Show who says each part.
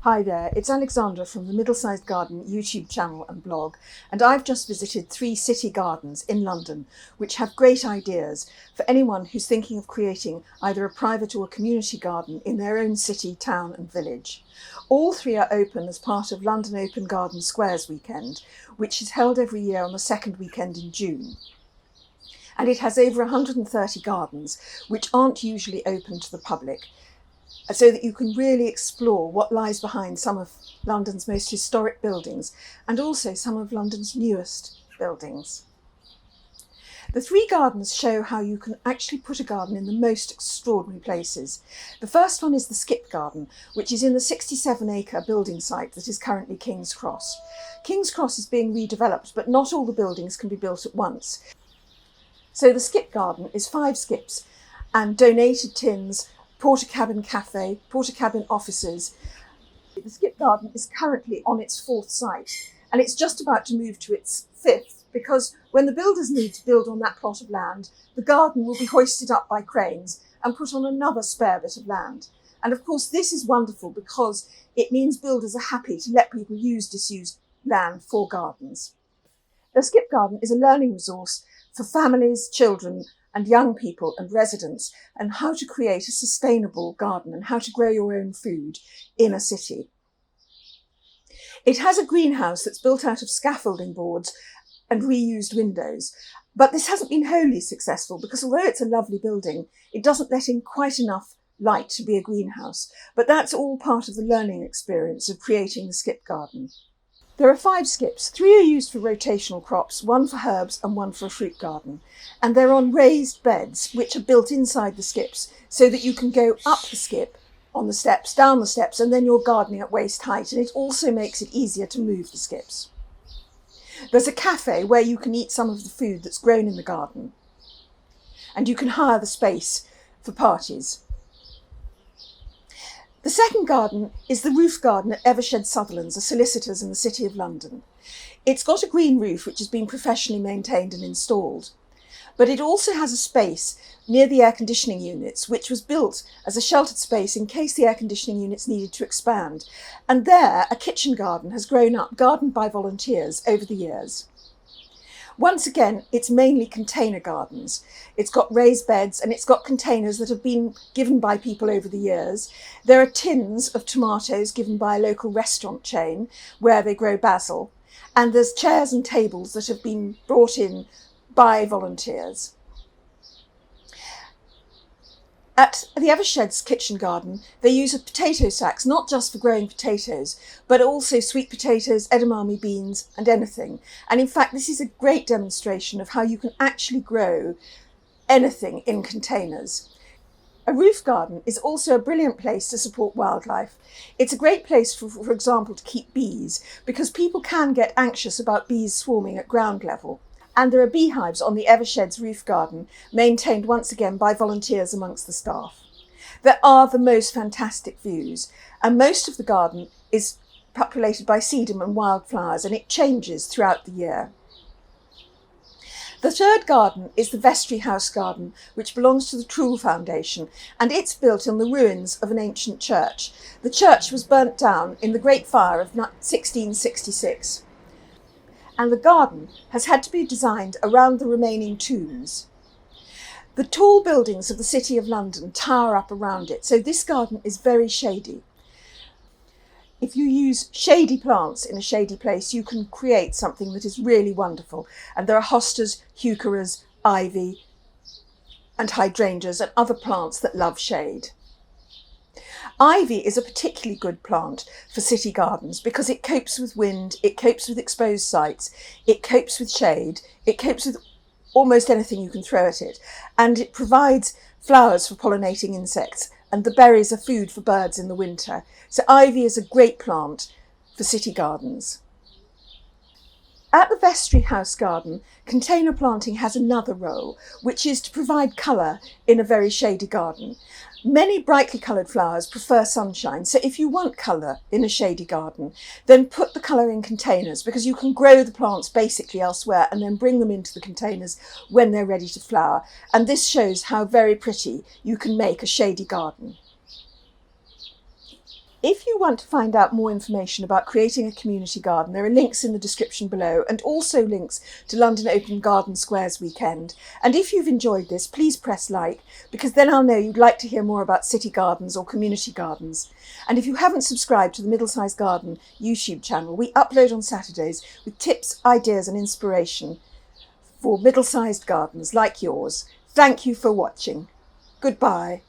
Speaker 1: Hi there, it's Alexandra from the Middlesized Garden YouTube channel and blog, and I've just visited 3 city gardens in London which have great ideas for anyone who's thinking of creating either a private or a community garden in their own city, town and village. All 3 are open as part of London Open Garden Squares weekend, which is held every year on the second weekend in June. And it has over 130 gardens which aren't usually open to the public, so that you can really explore what lies behind some of London's most historic buildings and also some of London's newest buildings. The 3 gardens show how you can actually put a garden in the most extraordinary places. The first one is the Skip Garden, which is in the 67-acre building site that is currently King's Cross. King's Cross is being redeveloped, but not all the buildings can be built at once. So the Skip Garden is 5 skips and donated tins, Portakabin cafe, Portakabin offices. The Skip Garden is currently on its 4th site, and it's just about to move to its 5th, because when the builders need to build on that plot of land, the garden will be hoisted up by cranes and put on another spare bit of land. And of course this is wonderful because it means builders are happy to let people use disused land for gardens. The Skip Garden is a learning resource for families, children and young people and residents, and how to create a sustainable garden and how to grow your own food in a city. It has a greenhouse that's built out of scaffolding boards and reused windows, but this hasn't been wholly successful because although it's a lovely building, it doesn't let in quite enough light to be a greenhouse. But that's all part of the learning experience of creating the Skip Garden. There are 5 skips. 3 are used for rotational crops, 1 for herbs and 1 for a fruit garden. And they're on raised beds which are built inside the skips so that you can go up the skip on the steps, down the steps, and then you're gardening at waist height. And it also makes it easier to move the skips. There's a cafe where you can eat some of the food that's grown in the garden. And you can hire the space for parties. The second garden is the roof garden at Eversheds Sutherland, a solicitors in the City of London. It's got a green roof which has been professionally maintained and installed, but it also has a space near the air conditioning units which was built as a sheltered space in case the air conditioning units needed to expand. And there a kitchen garden has grown up, gardened by volunteers over the years. Once again, it's mainly container gardens. It's got raised beds and it's got containers that have been given by people over the years. There are tins of tomatoes given by a local restaurant chain where they grow basil. And there's chairs and tables that have been brought in by volunteers. At the Eversheds kitchen garden, they use a potato sacks, not just for growing potatoes, but also sweet potatoes, edamame beans and anything. And in fact, this is a great demonstration of how you can actually grow anything in containers. A roof garden is also a brilliant place to support wildlife. It's a great place, for example, to keep bees, because people can get anxious about bees swarming at ground level. And there are beehives on the Eversheds roof garden, maintained once again by volunteers amongst the staff. There are the most fantastic views, and most of the garden is populated by sedum and wildflowers, and it changes throughout the year. The third garden is the Vestry House garden, which belongs to the Trull Foundation, and it's built on the ruins of an ancient church. The church was burnt down in the Great Fire of 1666. And the garden has had to be designed around the remaining tombs. The tall buildings of the City of London tower up around it, so this garden is very shady. If you use shady plants in a shady place, you can create something that is really wonderful. And there are hostas, heucheras, ivy and hydrangeas and other plants that love shade. Ivy is a particularly good plant for city gardens because it copes with wind, it copes with exposed sites, it copes with shade, it copes with almost anything you can throw at it, and it provides flowers for pollinating insects, and the berries are food for birds in the winter. So ivy is a great plant for city gardens. At the Vestry House garden, container planting has another role, which is to provide colour in a very shady garden. Many brightly coloured flowers prefer sunshine, so if you want colour in a shady garden, then put the colour in containers, because you can grow the plants basically elsewhere and then bring them into the containers when they're ready to flower. And this shows how very pretty you can make a shady garden. If you want to find out more information about creating a community garden, there are links in the description below, and also links to London Open Garden Squares weekend. And if you've enjoyed this, please press like, because then I'll know you'd like to hear more about city gardens or community gardens. And if you haven't subscribed to the Middlesized Garden YouTube channel, we upload on Saturdays with tips, ideas and inspiration for middle-sized gardens like yours. Thank you for watching. Goodbye.